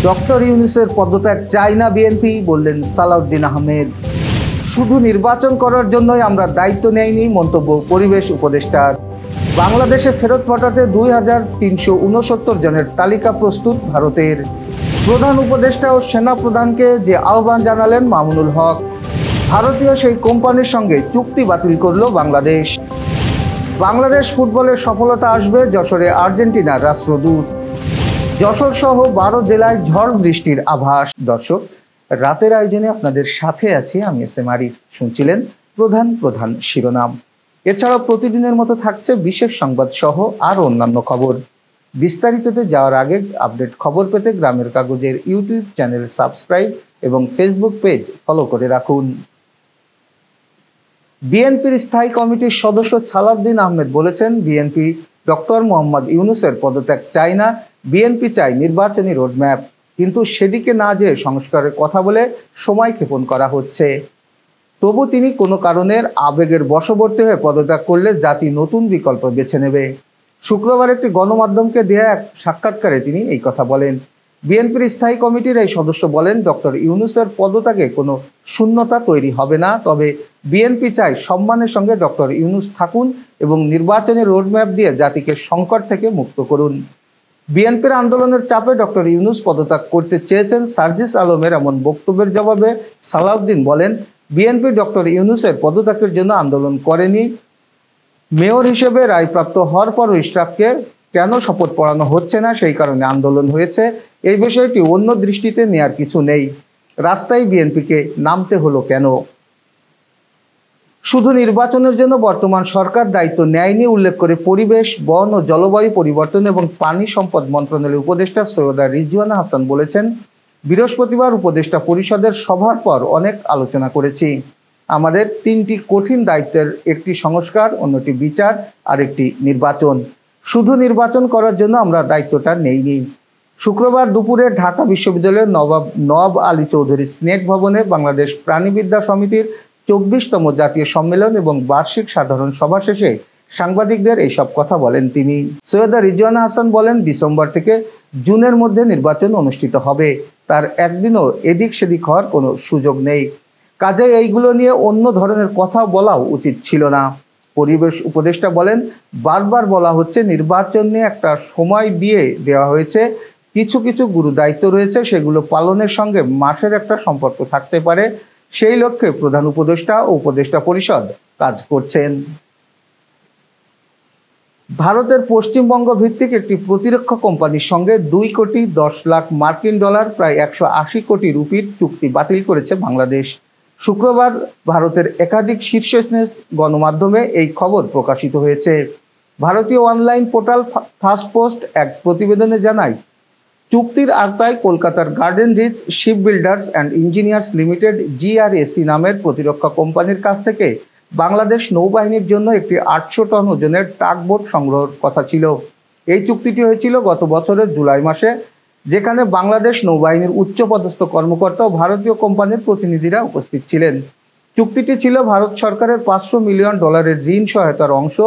Doctor ইউনূসের পদত্যাগ চাই না বিএনপি, বললেন সালাউদ্দিন আহমেদ। শুধু নির্বাচন করার জন্যই আমরা দায়িত্ব নেইনি, মন্তব্য পরিবেশ উপদেষ্টার। বাংলাদেশে ফেরত পাঠাতে 2369 জনের তালিকা প্রস্তুত ভারতের। প্রধান উপদেষ্টা ও সেনা প্রধানকে যে আহ্বান জানালেন মামুনুল হক। ভারতীয় সেই কোম্পানির সঙ্গে চুক্তি বাতিল করল বাংলাদেশ। বাংলাদেশ ফুটবলের সফলতা আসবে যশোরে আর্জেন্টিনার রাষ্ট্রদূত। যশোর সহ 12 জেলায় ঝড় বৃষ্টির আভাস। দর্শক, রাতের আয়োজনে আপনাদের সাথে আছি আমি এস.এম. আরিফ। শুনছিলেন প্রধান প্রধান শিরোনাম। এছাড়াও প্রতিদিনের মতো থাকছে বিশেষ সংবাদ সহ আরো অন্যান্য খবর। বিস্তারিততে যাওয়ার আগে আপডেট খবর পেতে গ্রামের কাগজের ইউটিউব চ্যানেল সাবস্ক্রাইব এবং ফেসবুক পেজ ফলো করে রাখুন। বিএনপির স্থায়ী কমিটির সদস্য সালাউদ্দিন আহমেদ বলেছেন, বিএনপি ডক্টর মোহাম্মদ ইউনূসের পদত্যাগ চায় না, বিএনপি চায় নির্বাচনী রোডম্যাপ। কিন্তু সেদিকে না যেয়ে সংস্কারের কথা বলে সময় ক্ষেপণ করা হচ্ছে। তবু তিনি কোনো কারণের আবেগের বশবর্তী হয়ে পদত্যাগ করলে জাতি নতুন বিকল্প বেছে নেবে। শুক্রবার একটি গণমাধ্যমকে দেয়া এক সাক্ষাৎকারে তিনি এই কথা বলেন। বিএনপির স্থায়ী কমিটির এই সদস্য বলেন, ডক্টর ইউনূসের পদত্যাগে কোনো শূন্যতা তৈরি হবে না, তবে বিএনপি চায় সম্মানের সঙ্গে ডক্টর ইউনূস থাকুন এবং নির্বাচনী রোডম্যাপ দিয়ে জাতিকে সংকট থেকে মুক্ত করুন। বিএনপির আন্দোলনের চাপে ডক্টর ইউনূস পদত্যাগ করতে চেয়েছেন সার্জিস আলমের এমন বক্তব্যের জবাবে সালাউদ্দিন বলেন, বিএনপি ডক্টর ইউনূসের পদত্যাগের জন্য আন্দোলন করেনি। মেয়র হিসেবে রায়প্রাপ্ত হওয়ার পর ইশরাককে কেন শপথ পড়ানো হচ্ছে না সেই কারণে আন্দোলন হয়েছে। এই বিষয়টি অন্য দৃষ্টিতে নেয়ার কিছু নেই। রাস্তায় বিএনপিকে নামতে হলো কেন? শুধু নির্বাচনের জন্য বর্তমান সরকার দায়িত্ব নেয়নি উল্লেখ করে পরিবেশ, বন ও জলবায়ু পরিবর্তন এবং পানি সম্পদ মন্ত্রণালয়ের উপদেষ্টা সৈয়দা রিজওয়ানা হাসান বলেছেন, বৃহস্পতিবার উপদেষ্টা পরিষদের সভার পর অনেক আলোচনা করেছি। আমাদের 3টি কঠিন দায়িত্বের, একটি সংস্কার, অন্যটি বিচার আর একটি নির্বাচন। শুধু নির্বাচন করার জন্য আমরা দায়িত্বটা নেইনি। শুক্রবার দুপুরে ঢাকা বিশ্ববিদ্যালয়ের নওয়াব আলী চৌধুরী স্নেক ভবনে বাংলাদেশ প্রাণীবিদ্যা সমিতির 24তম জাতীয় সম্মেলন এবং বার্ষিক সাধারণ সভা শেষে সাংবাদিকদের এইসব কথা বলেন তিনি। সৈয়দা রিজওয়ানা হাসান বলেন, ডিসেম্বর থেকে জুনের মধ্যে নির্বাচন অনুষ্ঠিত হবে। তার একদিনও এদিক সেদিক হওয়ার কোনো সুযোগ নেই। কাজে এইগুলো নিয়ে অন্য ধরনের কথা বলাও উচিত ছিল না। পরিবেশ উপদেষ্টা বলেন, বারবার বলা হচ্ছে নির্বাচন নিয়ে একটা সময় দিয়ে দেওয়া হয়েছে। কিছু কিছু গুরু দায়িত্ব রয়েছে, সেগুলো পালনের সঙ্গে মাঠের একটা সম্পর্ক থাকতে পারে। সেই লক্ষ্যে প্রধান উপদেষ্টা ও উপদেষ্টা পরিষদ কাজ করছেন। ভারতের পশ্চিমবঙ্গ ভিত্তিক একটি প্রতিরক্ষা কোম্পানির সঙ্গে 2 কোটি 10 লাখ মার্কিন ডলার প্রায় 180 কোটি রুপির চুক্তি বাতিল করেছে বাংলাদেশ। শুক্রবার ভারতের একাধিক শীর্ষস্থানীয় গণমাধ্যমে এই খবর প্রকাশিত হয়েছে। ভারতীয় অনলাইন পোর্টাল ফার্স্ট পোস্ট এক প্রতিবেদনে জানায়, চুক্তির আওতায় কলকাতার Garden Reach Shipbuilders and Engineers Limited GRAC নামের প্রতিরক্ষা কোম্পানির কাছ থেকে বাংলাদেশ নৌবাহিনীর জন্য একটি 800 টন ওজনের টাগবোট সংগ্রহের কথা ছিল। এই চুক্তিটি হয়েছিল গত বছরের জুলাই মাসে, যেখানে বাংলাদেশ নৌবাহিনীর উচ্চপদস্থ কর্মকর্তা ও ভারতীয় কোম্পানির প্রতিনিধিরা উপস্থিত ছিলেন। চুক্তিটি ছিল ভারত সরকারের $500 মিলিয়ন ঋণ সহায়তার অংশ,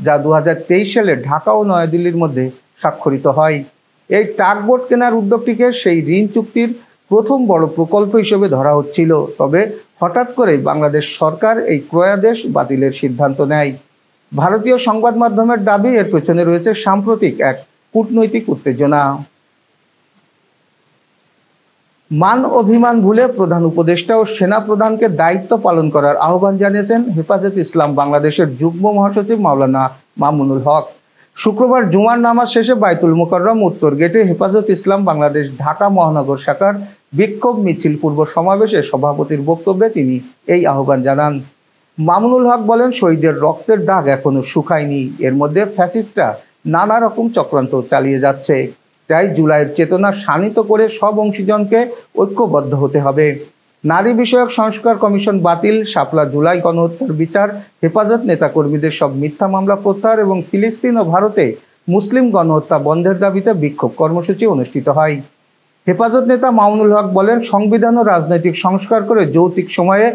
যা 2023 সালে ঢাকা ও নয়াদিল্লির মধ্যে স্বাক্ষরিত হয়। এই টাগবোট কেনার উদ্যোগটিকে সেই ঋণ চুক্তির প্রথম বড় প্রকল্প হিসেবে ধরা হচ্ছিল। তবে হঠাৎ করে বাংলাদেশ সরকার এই ক্রয়াদেশ বাতিলের সিদ্ধান্ত নেয়। ভারতীয় সংবাদ মাধ্যমের দাবি, এর পেছনে রয়েছে সাম্প্রতিক এক কূটনৈতিক উত্তেজনা। মান অভিমান ভুলে প্রধান উপদেষ্টা ও সেনা প্রধানকে দায়িত্ব পালন করার আহ্বান জানিয়েছেন হেফাজতে ইসলাম বাংলাদেশের যুগ্ম মহাসচিব মাওলানা মামুনুল হক। শুক্রবার জুমার নামাজ শেষে বায়তুল মোকাররম উত্তর গেটে হেফাজতে ইসলাম বাংলাদেশ ঢাকা মহানগর শাখার বিক্ষোভ মিছিল পূর্ব সমাবেশে সভাপতির বক্তব্যে তিনি এই আহ্বান জানান। মামুনুল হক বলেন, শহীদের রক্তের দাগ এখনো শুকায়নি। এর মধ্যে ফ্যাসিস্টরা নানা রকম চক্রান্ত চালিয়ে যাচ্ছে। তাই জুলাইয়ের চেতনা শানিত করে সব অংশীজনকে ঐক্যবদ্ধ হতে হবে। নারী বিষয়ক সংস্কার কমিশন বাতিল, শাপলা জুলাই গণহত্যার বিচার, হেফাজত নেতাকর্মীদের সব মিথ্যা মামলা প্রত্যাহার এবং ফিলিস্তিন ও ভারতে মুসলিম গণহত্যা বন্ধের দাবিতে বিক্ষোভ কর্মসূচি অনুষ্ঠিত হয়। হেফাজত নেতা মামুনুল হক বলেন, সংবিধান ও রাজনৈতিক সংস্কার করে যৌক্তিক সময়ে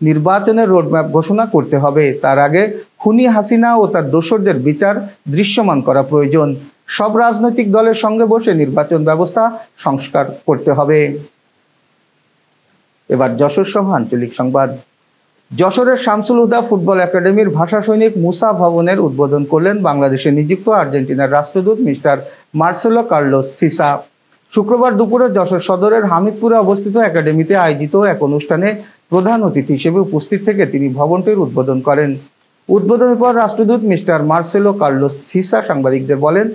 নির্বাচনের রোডম্যাপ ঘোষণা করতে হবে। তার আগে খুনি হাসিনা ও তার দোসরদের বিচার দৃশ্যমান করা প্রয়োজন। সব রাজনৈতিক দলের সঙ্গে বসে নির্বাচন ব্যবস্থা সংস্কার করতে হবে। এবার যশোর সহ আঞ্চলিক সংবাদ। যশোরের শামসুল হুদা ফুটবল একাডেমির ভাষা সৈনিক মুসা ভবনের উদ্বোধন করলেন বাংলাদেশে নিযুক্ত আর্জেন্টিনার রাষ্ট্রদূত মিস্টার মার্সেলো কার্লোস সিসা। শুক্রবার দুপুরে যশোর সদরের হামিদপুরে অবস্থিত একাডেমিতে আয়োজিত এক অনুষ্ঠানে প্রধান অতিথি হিসেবে উপস্থিত থেকে তিনি ভবনটির উদ্বোধন করেন। উদ্বোধনের পর রাষ্ট্রদূত মিস্টার মার্সেলো কার্লোস সিসা সাংবাদিকদের বলেন,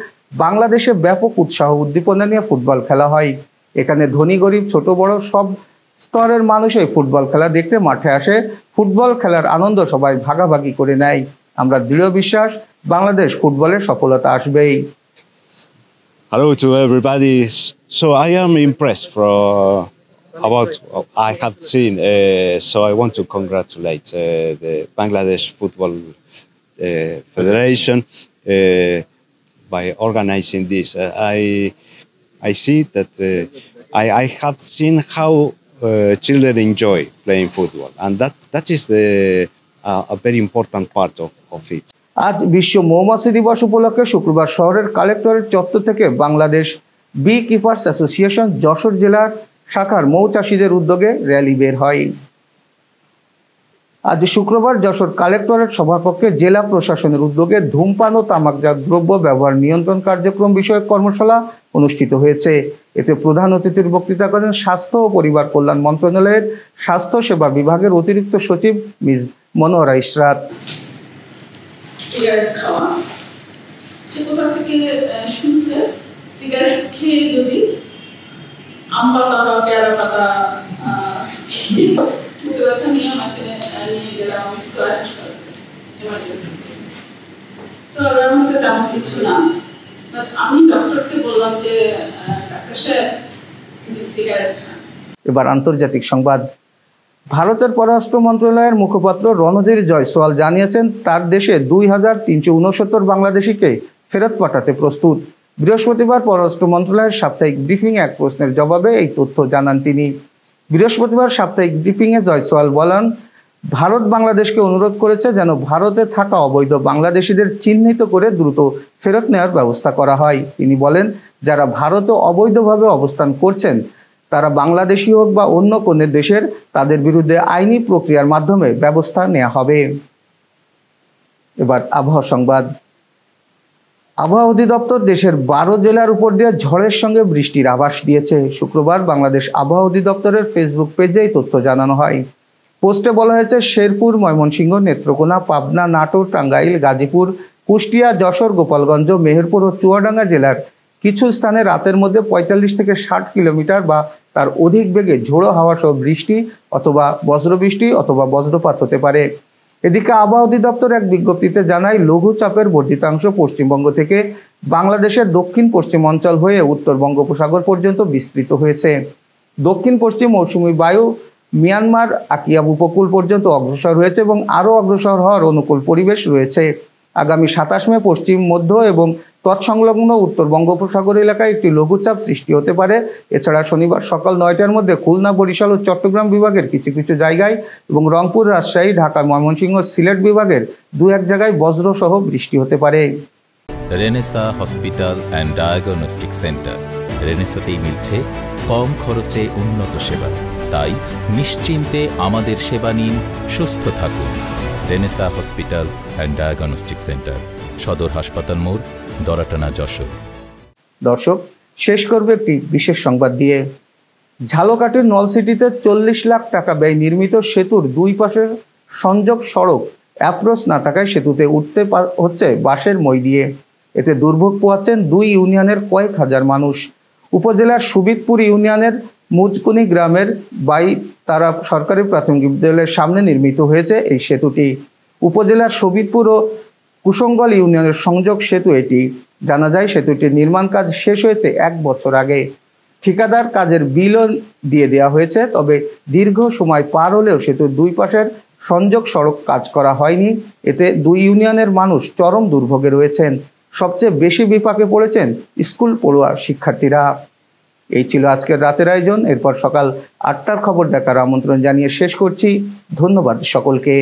বাংলাদেশে ব্যাপক উৎসাহ উদ্দীপনা নিয়ে ফুটবল খেলা হয়। এখানে ধনী গরিব ছোট বড় সব স্তরের মানুষ এই ফুটবল খেলা দেখতে মাঠে আসে। ফুটবল খেলার আনন্দ সবাই ভাগাভাগি করে নেয়। আমরা দৃঢ় বিশ্বাস বাংলাদেশ ফুটবলের সফলতা আসবেই। Hello to everybody. So I am impressed about I have seen. So I want to congratulate the Bangladesh Football Federation by organizing this. I see that I have seen how children enjoy playing football, and that is a very important part of it. আজ বিশ্ব মৌমাছি দিবস উপলক্ষে শুক্রবার শহরের collectorate চত্বর থেকে Bangladesh Beekeepers Association Jessore জেলার শাখার মৌচাষীদের উদ্যোগে র্যালি বের হয়। আজ শুক্রবার যশোর কালেক্টরেট সভাকক্ষে জেলা প্রশাসনের উদ্যোগে ধূমপান ও তামাকজাত দ্রব্য ব্যবহার নিয়ন্ত্রণ কার্যক্রম বিষয়ক কর্মশালা অনুষ্ঠিত হয়েছে। এতে প্রধান অতিথির বক্তৃতা করেন স্বাস্থ্য ও পরিবার কল্যাণ মন্ত্রণালয়ের স্বাস্থ্য সেবা বিভাগের অতিরিক্ত সচিব মিস মনোয়ারা ইশরাত। সিগারেট খাওয়া, সে কোথা থেকে শুনছে সিগারেট খেয়ে যদি আম পাতা বা পেয়ারা পাতা ব্যথা নিয়ে আমাকে নিয়ে গেলাম স্কোয়ার এমার্জেন্সি। তো ওর মধ্যে তেমন কিছু না, বাট আমি ডক্টরকে বললাম যে ডাক্তার সাহেব সিগারেট খান। এবার আন্তর্জাতিক সংবাদ। ভারতের পররাষ্ট্র মন্ত্রণালয়ের মুখপাত্র রণধীর জয়সওয়াল জানিয়েছেন তার দেশে 2369 বাংলাদেশিকে ফেরত পাঠাতে প্রস্তুত। বৃহস্পতিবার পররাষ্ট্র মন্ত্রণালয়ের সাপ্তাহিক ব্রিফিং এক প্রশ্নের জবাবে এই তথ্য জানান তিনি। বৃহস্পতিবার সাপ্তাহিক ব্রিফিংয়ে জয়সওয়াল বলেন, ভারত বাংলাদেশকে অনুরোধ করেছে যেন ভারতে থাকা অবৈধ বাংলাদেশিদের চিহ্নিত করে দ্রুত ফেরত নেওয়ার ব্যবস্থা করা হয়। তিনি বলেন, যারা ভারতে অবৈধভাবে অবস্থান করছেন তারা বাংলাদেশি হোক বা অন্য কোনো দেশের, তাদের বিরুদ্ধে আইনি প্রক্রিয়ার মাধ্যমে ব্যবস্থা নেওয়া হবে। এবার আবহাওয়া সংবাদ। আবহাওয়া অধিদপ্তর দেশের 12 জেলার উপর দিয়ে ঝড়ের সঙ্গে বৃষ্টির আভাস দিয়েছে। শুক্রবার বাংলাদেশ আবহাওয়া অধিদপ্তরের ফেসবুক পেজে এই তথ্য জানানো হয়। পোস্টে বলা হয়েছে, শেরপুর, ময়মনসিংহ, নেত্রকোনা, পাবনা, নাটোর, টাঙ্গাইল, গাজীপুর, কুষ্টিয়া, যশোর, গোপালগঞ্জ, মেহেরপুর ও চুয়াডাঙ্গা জেলার কিছু স্থানে রাতের মধ্যে 45 থেকে 60 কিলোমিটার বা তার অধিক বেগে ঝোড়ো হাওয়া সহ বৃষ্টি অথবা বজ্রবৃষ্টি অথবা বজ্রপাত হতে পারে। এদিকে আবহাওয়া অধিদপ্তর এক বিজ্ঞপ্তিতে জানায়, লঘুচাপের বর্ধিতাংশ পশ্চিমবঙ্গ থেকে বাংলাদেশের দক্ষিণ পশ্চিম অঞ্চল হয়ে উত্তর বঙ্গোপসাগর পর্যন্ত বিস্তৃত হয়েছে। দক্ষিণ পশ্চিম মৌসুমী বায়ু মিয়ানমার আকিয়াব উপকূল পর্যন্ত অগ্রসর হয়েছে এবং আরও অগ্রসর হওয়ার অনুকূল পরিবেশ রয়েছে। আগামী 27 মে পশ্চিম, মধ্য এবং তৎসংলগ্ন উত্তর বঙ্গোপসাগর এলাকায় একটি লঘুচাপ সৃষ্টি হতে পারে। এছাড়া শনিবার সকাল 9টার মধ্যে খুলনা, বরিশাল ও চট্টগ্রাম বিভাগের কিছু কিছু জায়গায় এবং রংপুর, রাজশাহী, ঢাকা, ময়মনসিংহ, সিলেট বিভাগের 2-1 জায়গায় বজ্রসহ বৃষ্টি হতে পারে। Renaissance hospital and diagnostic centre. রেনেসাতেই মিলছে কম খরচে উন্নত সেবা, তাই নিশ্চিন্তে আমাদের সেবা নিন, সুস্থ থাকুন। Renaissance hospital and diagnostic centre, সদর হাসপাতাল মোড়, দরাটানা, যশোর। দর্শক, শেষ করবে একটি বিশেষ সংবাদ দিয়ে। ঝালকাঠির নলসিটিতে 40 লাখ টাকা ব্যয় নির্মিত সেতুর দুই পাশের সংযোগ সড়ক অ্যাপ্রোচ না থাকায় সেতুতে উঠতে হচ্ছে বাঁশের মই দিয়ে। এতে দুর্ভোগ পোহাচ্ছেন 2 ইউনিয়নের কয়েক হাজার মানুষ। উপজেলার সুবিদপুর ইউনিয়নের মুজকুনি গ্রামের তারা সরকারি প্রাথমিক বিদ্যালয়ের সামনে নির্মিত হয়েছে এই সেতুটি। উপজেলার সুবিদপুর ও কুসঙ্গল ইউনিয়নের সংযোগ সেতু এটি। জানা যায়, সেতুটির নির্মাণ কাজ শেষ হয়েছে 1 বছর আগে। ঠিকাদার কাজের বিলও দিয়ে দেওয়া হয়েছে, তবে দীর্ঘ সময় পার হলেও সেতুর দুই পাশের সংযোগ সড়ক কাজ করা হয়নি। এতে 2 ইউনিয়নের মানুষ চরম দুর্ভোগে রয়েছেন। সবচেয়ে বেশি বিপাকে পড়েছেন স্কুল পড়ুয়া শিক্ষার্থীরা। এই ছিল আজকের রাতের আয়োজন। এরপর সকাল 8টার খবর দেখার আমন্ত্রণ জানিয়ে শেষ করছি। ধন্যবাদ সকলকে।